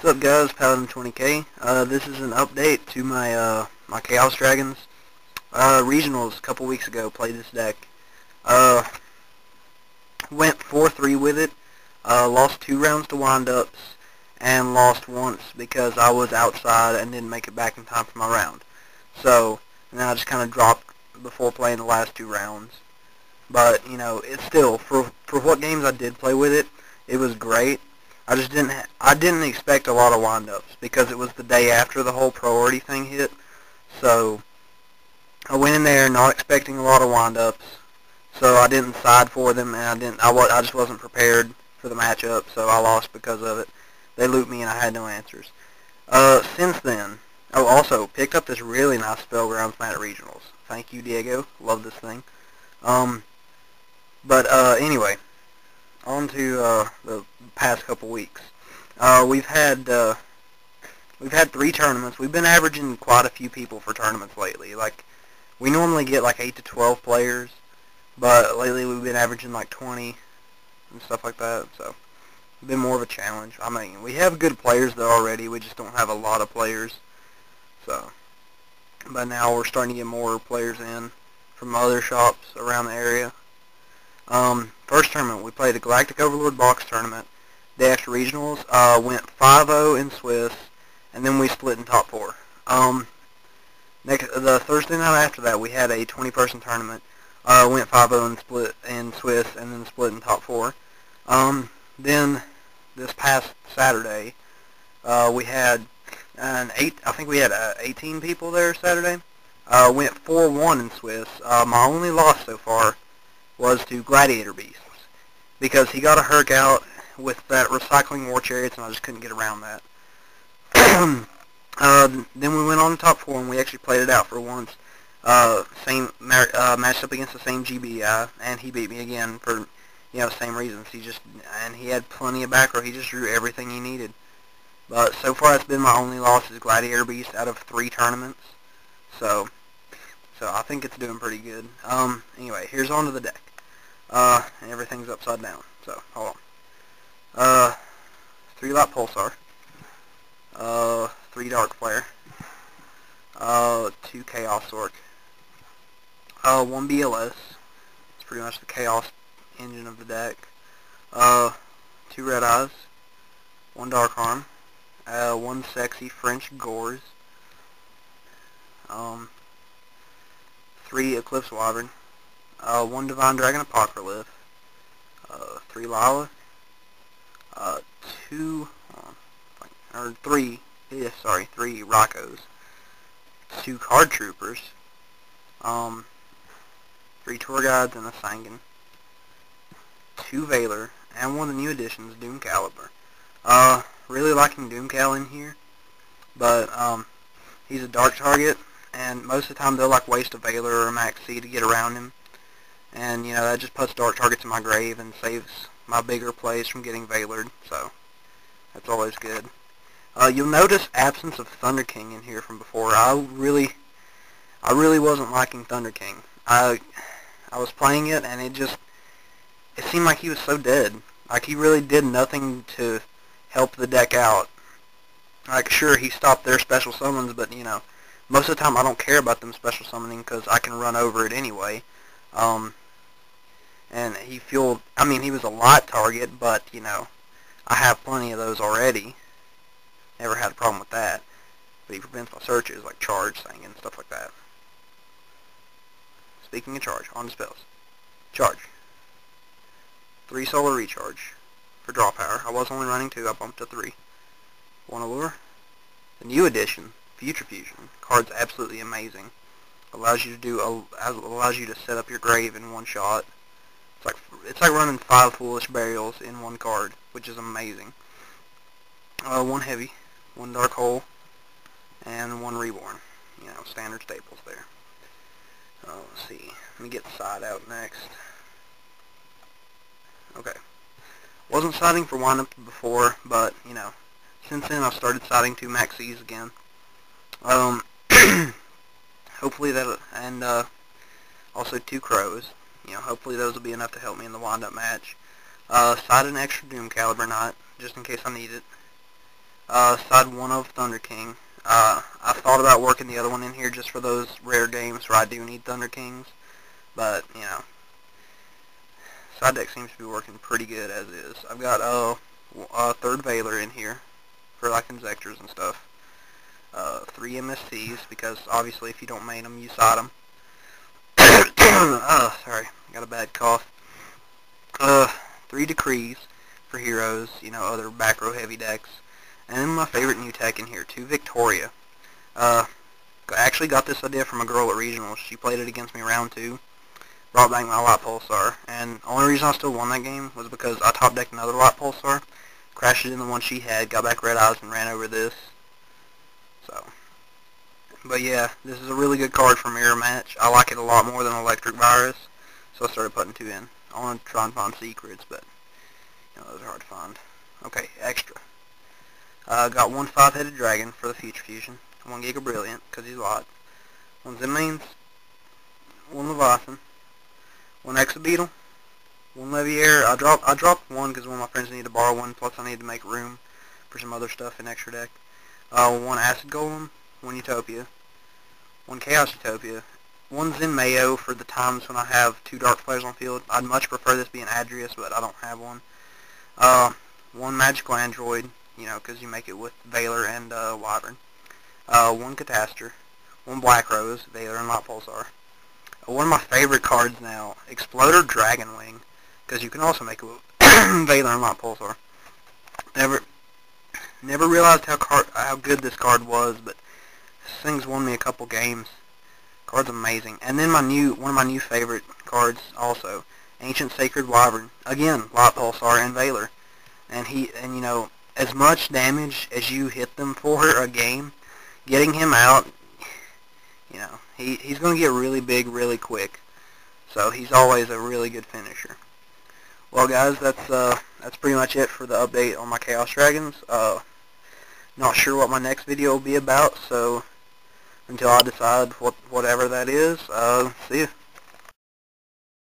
What's up, guys? Paladin20k. This is an update to my Chaos Dragons regionals a couple weeks ago. Played this deck. Uh, Went 4-3 with it. Lost 2 rounds to wind-ups and lost once because I was outside and didn't make it back in time for my round. So now I just kind of dropped before playing the last 2 rounds. But it's still for what games I did play with it. It was great. I didn't expect a lot of wind-ups because it was the day after the whole priority thing hit. So I went in there not expecting a lot of wind-ups. So I didn't side for them, and I just wasn't prepared for the matchup. So I lost because of it. They looped me, and I had no answers. Since then, I also picked up this really nice Spellgrounds mat at regionals. Thank you, Diego. Love this thing. Anyway, on to the past couple weeks. We've had 3 tournaments. We've been averaging quite a few people for tournaments lately. Like, we normally get like 8 to 12 players, but lately we've been averaging like 20 and stuff like that. So it's been more of a challenge. I mean, we have good players though already. We just don't have a lot of players. So, but now we're starting to get more players in from other shops around the area. First tournament, we played the Galactic Overlord box tournament. Day after regionals, went 5-0 in Swiss, and then we split in top 4. The Thursday night after that, we had a 20-person tournament. Went 5-0 and split in Swiss, and then split in top 4. Then this past Saturday, we had I think we had 18 people there Saturday. Went 4-1 in Swiss. My only loss so far was to Gladiator Beasts, because he got a Herc out with that recycling war chariots, and I just couldn't get around that. Then we went on to top 4, and we actually played it out for once. Matched up against the same GB guy, and he beat me again for same reasons. He had plenty of back row. He just drew everything he needed. But so far, it's been my only loss is Gladiator Beast out of 3 tournaments. So I think it's doing pretty good. Anyway, here's onto the deck. And everything's upside down. So, hold on. 3 Light Pulsar. 3 Dark Flare. 2 Chaos Orc. 1 BLS. It's pretty much the Chaos engine of the deck. 2 Red Eyes. 1 Dark Arm. 1 Sexy French Gores. 3 Eclipse Wyvern. 1 Divine Dragon Apocryph. 3 Lila. 3 Rocos. 2 Card Troopers. 3 Tour Guides and a Sangan. 2 Valor, and one of the new additions, Doom Caliber. Really liking Doom Cal in here, but he's a dark target, and most of the time they'll like waste a Valor or a Max C to get around him, and that just puts dark targets in my grave and saves my bigger plays from getting Valored, so that's always good. You'll notice absence of Thunder King in here from before. I really wasn't liking Thunder King. I was playing it, and it seemed like he was so dead. Like, he really did nothing to help the deck out. Like, sure, he stopped their special summons, but, most of the time I don't care about them special summoning because I can run over it anyway. And he was a light target, but, I have plenty of those already. Never had a problem with that. But he prevents my searches, like Charge, Thing, and stuff like that. Speaking of Charge, on to spells. Charge. 3 Solar Recharge for draw power. I was only running 2, I bumped to 3. 1 Allure. The new edition, Future Fusion. Card's absolutely amazing. Allows you to set up your grave in one shot. It's like running 5 Foolish Burials in one card, which is amazing. 1 Heavy, 1 Dark Hole, and 1 Reborn. Standard staples there. Let's see. Let me get the side out next. Okay. Wasn't siding for wind-up before, but, since then I've started siding 2 Max Cs again. Hopefully and also 2 Crows. Hopefully those will be enough to help me in the wind-up match. Side an extra Doom Caliber Knight, just in case I need it. Side 1 of Thunder King. I thought about working the other one in here just for those rare games where I do need Thunder Kings, but, you know, side deck seems to be working pretty good as is. I've got third Veiler in here for like Inzectors and stuff. 3 MSCs, because obviously if you don't main them, you side them. Sorry, I got a bad cough. 3 Decrees for heroes, you know, other back row heavy decks. And then my favorite new tech in here, 2 Victoria. Actually got this idea from a girl at Regionals. She played it against me round 2. Brought back my Light Pulsar. And the only reason I still won that game was because I top decked another Light Pulsar, crashed it in the one she had, got back Red Eyes, and ran over this. So, but yeah, this is a really good card for Mirror Match. I like it a lot more than Electric Virus, so I started putting 2 in. I want to try and find secrets, but, you know, those are hard to find. Okay, extra. Got 1 5-headed dragon for the Future Fusion, 1 Giga Brilliant, because he's a lot, 1 Zenmaines, 1 Leviathan, 1 Exobeetle, 1 Leviair. I dropped 1 because one of my friends needed to borrow 1, plus I needed to make room for some other stuff in extra deck. 1 Acid Golem, 1 Utopia, 1 Chaos Utopia, 1 Zenmayo for the times when I have 2 Dark players on field. I'd much prefer this be an Adrius, but I don't have one. 1 Magical Android, you know, because you make it with Veiler and Wyvern. 1 Catastor, 1 Black Rose, Veiler and Light Pulsar. One of my favorite cards now, Exploder Dragonwing, because you can also make it with Veiler and Light Pulsar. Never realized how good this card was, but this thing's won me a couple games. Card's amazing. And then one of my new favorite cards also, Ancient Sacred Wyvern. Again, Light Pulsar and Veiler. And you know, as much damage as you hit them for a game, getting him out, you know, he's going to get really big really quick. So he's always a really good finisher. Well, guys, that's pretty much it for the update on my Chaos Dragons. Not sure what my next video will be about, so until I decide whatever that is, see ya.